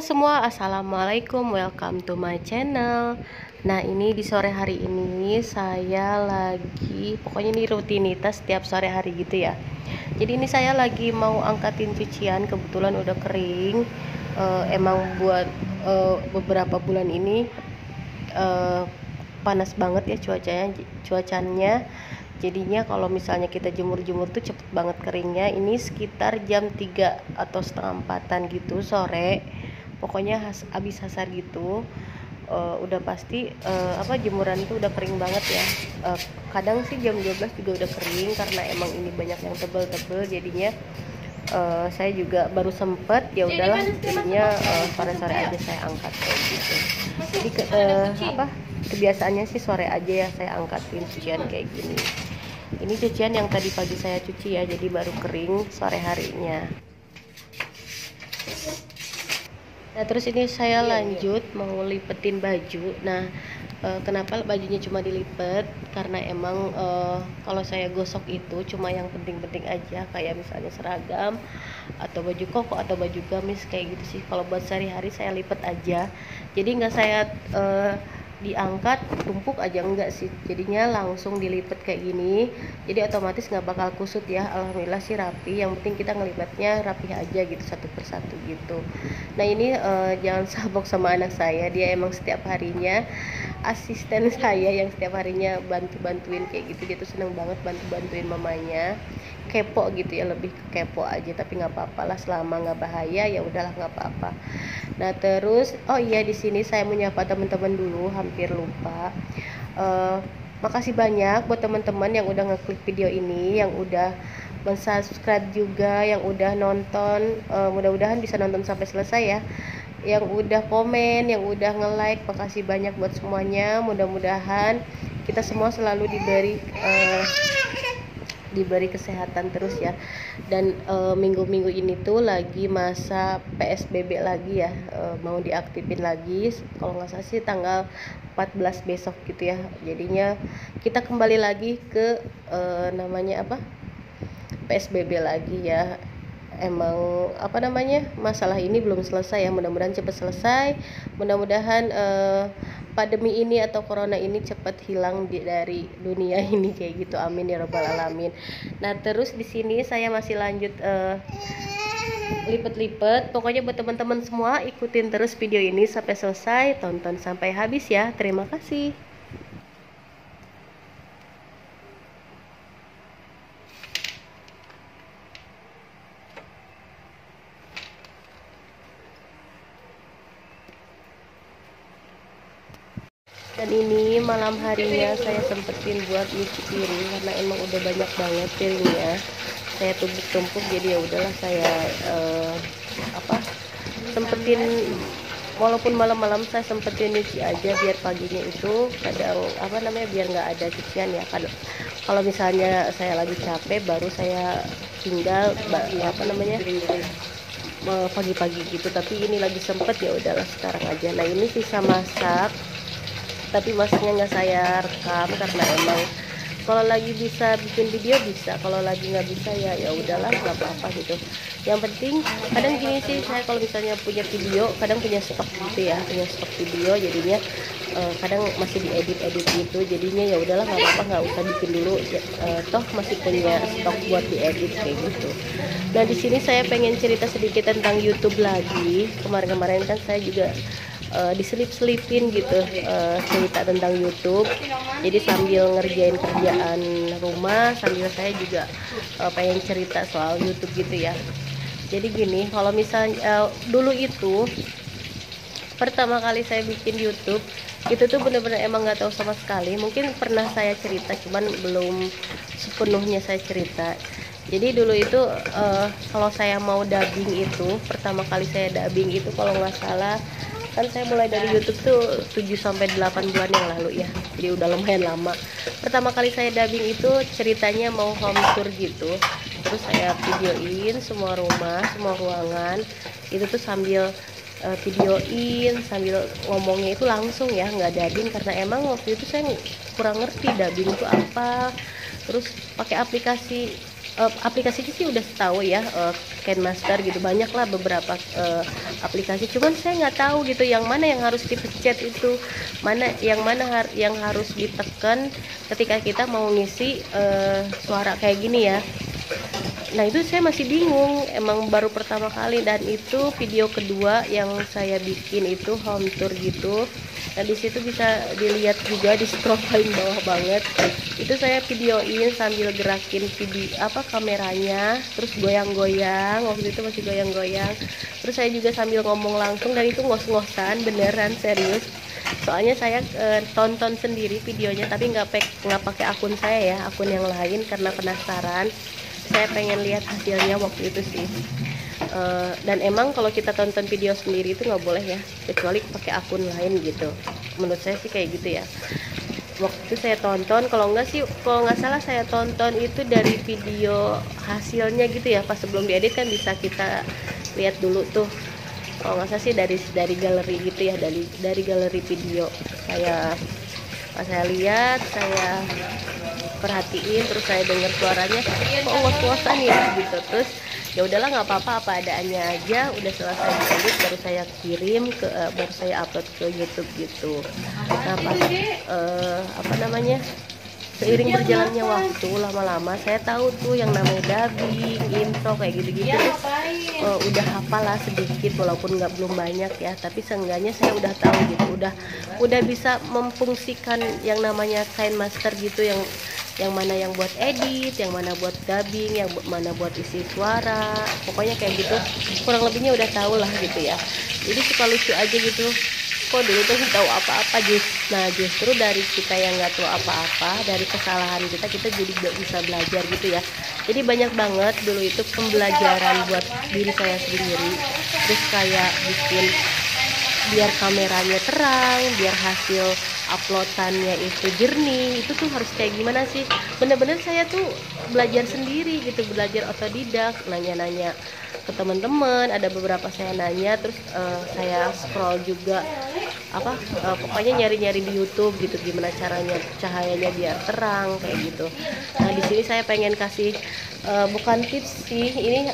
semua, assalamualaikum, welcome to my channel. Nah, ini di sore hari ini saya lagi, pokoknya ini rutinitas setiap sore hari gitu ya. Jadi ini saya lagi mau angkatin cucian, kebetulan udah kering. Emang buat beberapa bulan ini panas banget ya cuacanya. Jadinya kalau misalnya kita jemur-jemur tuh cepet banget keringnya. Ini sekitar jam 3 atau setengah 4-an gitu sore. Pokoknya habis asar gitu. Udah pasti jemuran tuh udah kering banget ya. Kadang sih jam 12 juga udah kering karena emang ini banyak yang tebel-tebel, jadinya saya juga baru sempet, ya udahlah jadinya sore-sore aja saya angkat kayak gitu. Jadi kebiasaannya sih sore aja ya saya angkatin cucian kayak gini. Ini cucian yang tadi pagi saya cuci ya, jadi baru kering sore harinya. Nah, terus ini saya lanjut mau lipetin baju. Nah, kenapa bajunya cuma dilipet? Karena emang kalau saya gosok itu cuma yang penting-penting aja, kayak misalnya seragam atau baju koko atau baju gamis kayak gitu sih. Kalau buat sehari-hari saya lipet aja, jadi nggak saya diangkat tumpuk aja, enggak sih, jadinya langsung dilipet kayak gini, jadi otomatis nggak bakal kusut ya. Alhamdulillah sih rapi, yang penting kita ngelipetnya rapi aja gitu, satu persatu gitu. Nah, ini jangan sabok sama anak saya, dia emang setiap harinya asisten saya yang setiap harinya bantuin kayak gitu. Dia tuh seneng banget bantuin mamanya, kepo gitu ya, lebih ke kepo aja, tapi nggak apa-apa lah, selama nggak bahaya ya udahlah, nggak apa-apa. Nah, terus oh iya, di sini saya menyapa teman-teman dulu, hampir lupa. Makasih banyak buat teman-teman yang udah ngeklik video ini, yang udah subscribe juga, yang udah nonton. Mudah-mudahan bisa nonton sampai selesai ya. Yang udah komen, yang udah nge-like, makasih banyak buat semuanya. Mudah-mudahan kita semua selalu diberi kesehatan terus ya. Dan minggu-minggu ini tuh lagi masa PSBB lagi ya, mau diaktifin lagi kalau nggak salah sih tanggal 14 besok gitu ya. Jadinya kita kembali lagi ke namanya PSBB lagi ya. Emang masalah ini belum selesai ya, mudah-mudahan cepat selesai, mudah-mudahan pandemi ini atau corona ini cepat hilang dari dunia ini kayak gitu, amin ya robbal alamin. Nah, terus di sini saya masih lanjut lipet-lipet. Pokoknya buat teman-teman semua ikutin terus video ini sampai selesai, tonton sampai habis ya, terima kasih. Dan ini malam harinya saya sempetin buat nyuci piring karena emang udah banyak banget piringnya, saya tumpuk-tumpuk, jadi ya udahlah saya sempetin, walaupun malam-malam saya sempetin nyuci aja biar paginya itu kadang biar nggak ada cucian ya. Kalau misalnya saya lagi capek baru saya tinggal pagi-pagi gitu, tapi ini lagi sempet, ya udahlah sekarang aja. Nah, ini sisa masak, tapi masaknya nggak saya rekam karena emang kalau lagi bisa bikin video bisa, kalau lagi nggak bisa ya udahlah, nggak apa-apa gitu. Yang penting kadang gini sih, saya kalau misalnya punya video kadang punya stok gitu ya, punya stok video, jadinya kadang masih diedit gitu, jadinya ya udahlah, nggak apa-apa, nggak usah bikin dulu ya, toh masih punya stok buat diedit kayak gitu. Nah, di sini saya pengen cerita sedikit tentang YouTube lagi. Kemarin-kemarin kan saya juga diselip-selipin gitu cerita tentang YouTube. Jadi sambil ngerjain kerjaan rumah, sambil saya juga pengen cerita soal YouTube gitu ya. Jadi gini, kalau misalnya dulu itu pertama kali saya bikin YouTube itu tuh bener-bener emang nggak tahu sama sekali. Mungkin pernah saya cerita, cuman belum sepenuhnya saya cerita. Jadi dulu itu kalau saya mau dubbing itu, pertama kali saya dubbing itu kalau nggak salah kan saya mulai dari YouTube tuh 7-8 bulan yang lalu ya, jadi udah lumayan lama. Pertama kali saya dubbing itu ceritanya mau home tour gitu, terus saya videoin semua rumah, semua ruangan itu tuh sambil videoin, sambil ngomongnya itu langsung ya, nggak dubbing, karena emang waktu itu saya kurang ngerti dubbing itu apa. Terus pakai aplikasi aplikasinya sih udah tahu ya, KineMaster gitu, banyak lah beberapa aplikasi, cuman saya nggak tahu gitu yang mana yang harus dipencet itu, yang harus ditekan ketika kita mau ngisi suara kayak gini ya. Nah itu saya masih bingung, emang baru pertama kali, dan itu video kedua yang saya bikin itu home tour gitu. Nah di situ bisa dilihat juga di scroll paling bawah banget, itu saya videoin sambil gerakin kameranya, terus goyang-goyang, waktu itu masih goyang-goyang, terus saya juga sambil ngomong langsung, dan itu ngos-ngosan beneran serius. Soalnya saya tonton sendiri videonya, tapi nggak pakai akun saya ya, akun yang lain, karena penasaran. Saya pengen lihat hasilnya waktu itu sih. Dan emang kalau kita tonton video sendiri itu nggak boleh ya, kecuali pakai akun lain gitu. Menurut saya sih kayak gitu ya. Waktu itu saya tonton, kalau nggak salah saya tonton itu dari video hasilnya gitu ya, pas sebelum diedit kan bisa kita lihat dulu tuh. Kalau nggak salah sih dari galeri gitu ya, dari galeri video. Pas saya lihat, saya perhatiin, terus saya dengar suaranya kok ngos-ngosan ya gitu. Terus ya udahlah, nggak apa-apa, apa adaannya aja. Udah selesai diedit baru saya kirim baru saya upload ke YouTube gitu. Nah pas seiring berjalannya waktu, lama-lama saya tahu tuh yang namanya dubbing, intro kayak gitu-gitu. Udah hafal lah sedikit, walaupun belum banyak ya, tapi seenggaknya saya udah tahu gitu, udah bisa memfungsikan yang namanya KineMaster gitu, yang mana yang buat edit, yang mana buat dubbing, yang mana buat isi suara, pokoknya kayak gitu kurang lebihnya udah tahu lah gitu ya. Jadi suka lucu aja gitu, kok dulu tuh nggak tahu apa-apa. Justru dari kita yang nggak tahu apa-apa, dari kesalahan kita jadi bisa belajar gitu ya. Jadi banyak banget dulu itu pembelajaran buat diri saya sendiri. Terus kayak bikin biar kameranya terang, biar hasil uploadannya itu jernih, itu tuh harus kayak gimana sih. Bener-bener saya tuh belajar sendiri gitu, belajar otodidak, nanya-nanya ke teman-teman, ada beberapa saya nanya, terus saya scroll juga pokoknya nyari-nyari di YouTube gitu, gimana caranya cahayanya biar terang kayak gitu. Nah di sini saya pengen kasih bukan tips sih, ini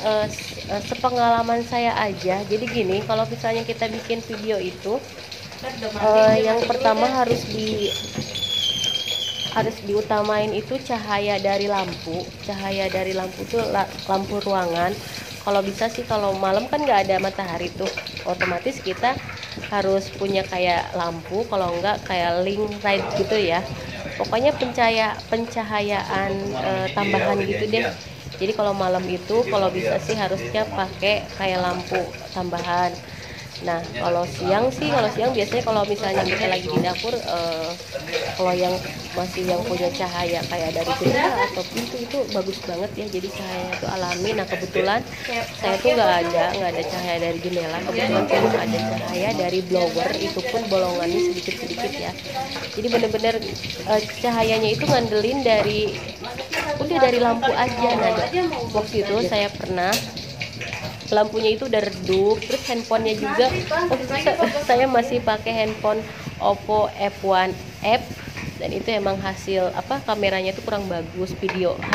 sepengalaman saya aja. Jadi gini, kalau misalnya kita bikin video itu yang pertama harus diutamain itu cahaya dari lampu tuh lampu ruangan. Kalau bisa sih, kalau malam kan nggak ada matahari tuh, otomatis kita harus punya kayak lampu, kalau enggak kayak ring light gitu ya, pokoknya pencahayaan tambahan gitu deh. Jadi kalau malam itu kalau bisa sih harusnya pakai kayak lampu tambahan. Nah kalau siang biasanya kalau misalnya kita lagi di dapur, kalau yang punya cahaya kayak dari jendela atau pintu itu bagus banget ya, jadi cahaya itu alami. Nah kebetulan saya tuh nggak ada cahaya dari jendela, kebetulan cuma ada cahaya dari blower, itu pun bolongannya sedikit-sedikit ya. Jadi bener-bener cahayanya itu ngandelin dari lampu aja. Nah waktu itu saya pernah lampunya itu udah redup, terus handphonenya juga saya masih pakai handphone Oppo F1F, dan itu emang hasil kameranya itu kurang bagus,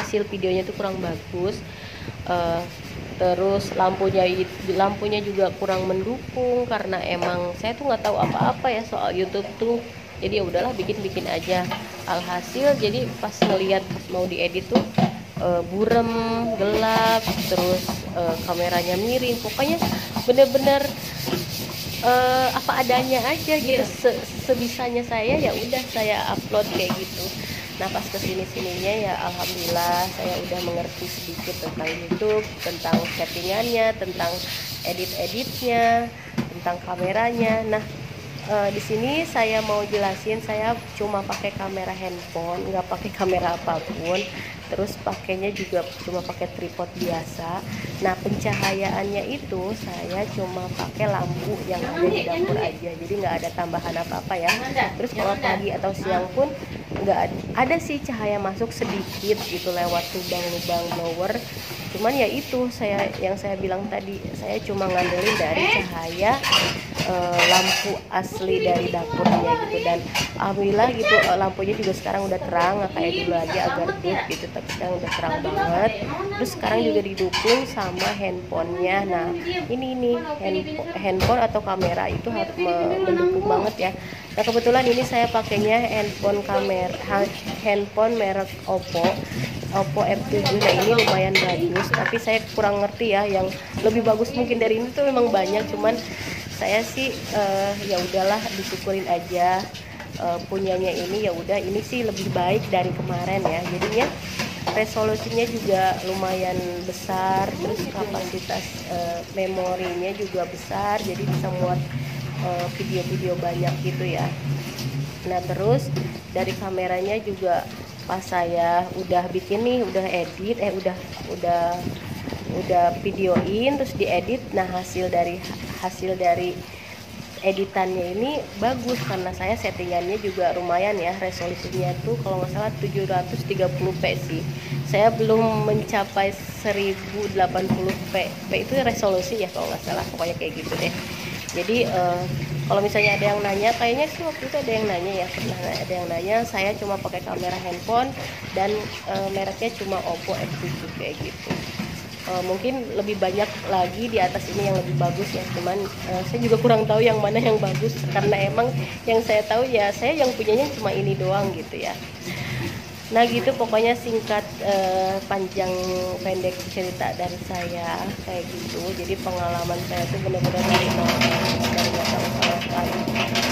hasil videonya itu kurang bagus. Terus lampunya juga kurang mendukung, karena emang saya tuh nggak tahu apa-apa ya soal YouTube tuh. Jadi ya udahlah, bikin aja. Alhasil jadi pas ngeliat mau diedit tuh burem, gelap, terus kameranya miring, pokoknya bener-bener apa adanya aja gitu. Sebisanya saya, ya udah saya upload kayak gitu. Nah pas kesini-sininya ya alhamdulillah saya udah mengerti sedikit tentang YouTube, tentang settingannya, tentang editnya, tentang kameranya. Nah di sini saya mau jelasin, saya cuma pakai kamera handphone, nggak pakai kamera apapun. Terus pakainya juga cuma pakai tripod biasa. Nah pencahayaannya itu saya cuma pakai lampu yang ada di dapur aja, jadi nggak ada tambahan apa-apa ya. Terus kalau pagi atau siang pun nggak ada sih cahaya masuk sedikit gitu lewat lubang-lubang blower. Cuman ya itu yang saya bilang tadi, saya cuma ngandelin dari cahaya lampu asli dari dapurnya gitu. Dan alhamdulillah gitu, lampunya juga sekarang udah terang, nggak kayak dulu lagi agak redup gitu, tapi sekarang udah terang banget. Terus sekarang juga didukung sama handphonenya. Nah ini handphone atau kamera itu harus mendukung banget ya. Nah kebetulan ini saya pakainya handphone merek Oppo F7. Nah ini lumayan bagus, tapi saya kurang ngerti ya, yang lebih bagus mungkin dari ini tuh memang banyak, cuman saya sih ya udahlah disyukurin aja, punyanya ini ya udah, ini sih lebih baik dari kemarin ya. Jadinya resolusinya juga lumayan besar, terus kapasitas memorinya juga besar, jadi bisa muat video-video banyak gitu ya. Nah terus dari kameranya juga pas saya udah bikin nih, udah edit, udah videoin terus diedit. Nah hasil dari editannya ini bagus, karena saya settingannya juga lumayan ya, resolusinya tuh kalau nggak salah 730p sih. Saya belum mencapai 1080p itu resolusi ya kalau nggak salah, pokoknya kayak gitu deh. Jadi kalau misalnya ada yang nanya, kayaknya sih waktu itu ada yang nanya ya, pernah ada yang nanya, saya cuma pakai kamera handphone dan mereknya cuma Oppo F7 kayak gitu. Mungkin lebih banyak lagi di atas ini yang lebih bagus ya, cuman saya juga kurang tahu yang mana yang bagus, karena emang yang saya tahu ya saya yang punyanya cuma ini doang gitu ya. Nah gitu pokoknya singkat panjang pendek cerita dari saya kayak gitu. Jadi pengalaman saya tuh benar-benar dari nol, dari nggak tahu sama sekali,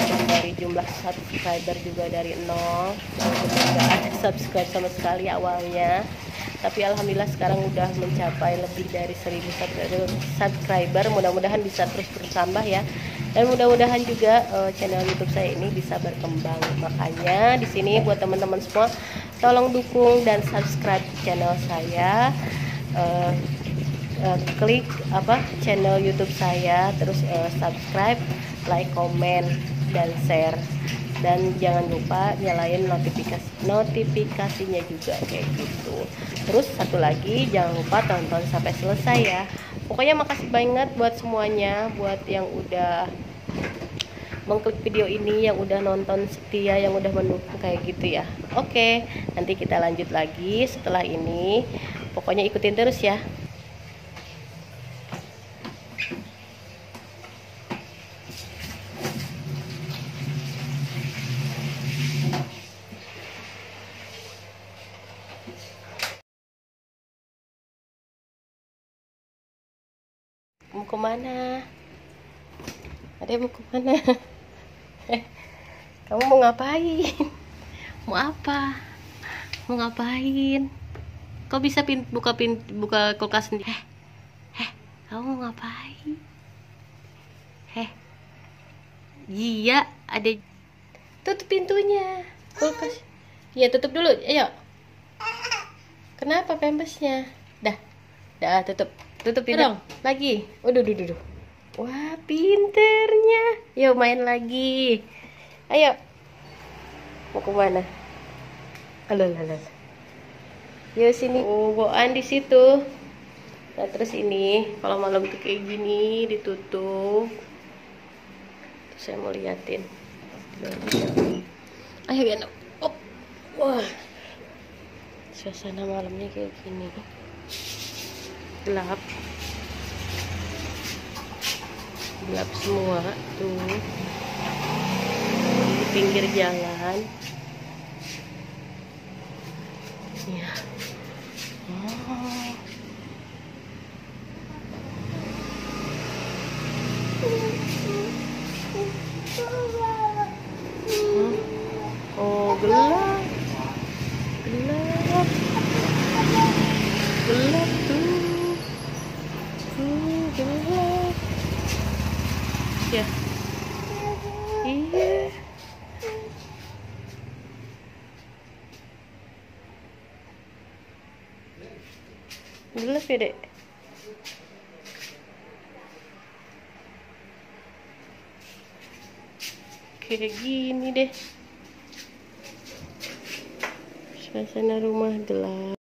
dan dari jumlah subscriber juga dari nol, nggak ada subscribe sama sekali awalnya. Tapi alhamdulillah sekarang udah mencapai lebih dari 1000 subscriber. Mudah-mudahan bisa terus bertambah ya, dan mudah-mudahan juga channel YouTube saya ini bisa berkembang. Makanya di sini buat teman-teman semua, tolong dukung dan subscribe channel saya, klik channel YouTube saya, terus subscribe, like, komen, dan share. Dan jangan lupa nyalain notifikasinya juga kayak gitu. Terus satu lagi, jangan lupa tonton sampai selesai ya. Pokoknya makasih banget buat semuanya, buat yang udah mengklik video ini, yang udah nonton setia, yang udah mendukung kayak gitu ya. Oke, nanti kita lanjut lagi setelah ini. Pokoknya ikutin terus ya. Mau kemana? Ada mau kemana? Kamu mau ngapain? Mau apa? Mau ngapain? Kok bisa buka kulkas sendiri? Kamu mau ngapain? Iya, ada. Tutup pintunya. Kulkas. Iya, tutup dulu. Ayo. Kenapa pempesnya? Dah, tutup. Tutup dong. Lagi. Duh. Wah, pinternya. Yuk main lagi. Ayo. Mau kemana? Halo. Yuk sini. Boan di situ. Nah, terus ini kalau malam tuh kayak gini ditutup. Terus saya mau liatin. Ayo ya. Wah. Suasana malamnya kayak gini. Gelap semua tuh di pinggir jalan ya. Oh gelap tuh. Gelap ya. Iya. Gelap ya dek. Kayak gini deh suasana rumah gelap.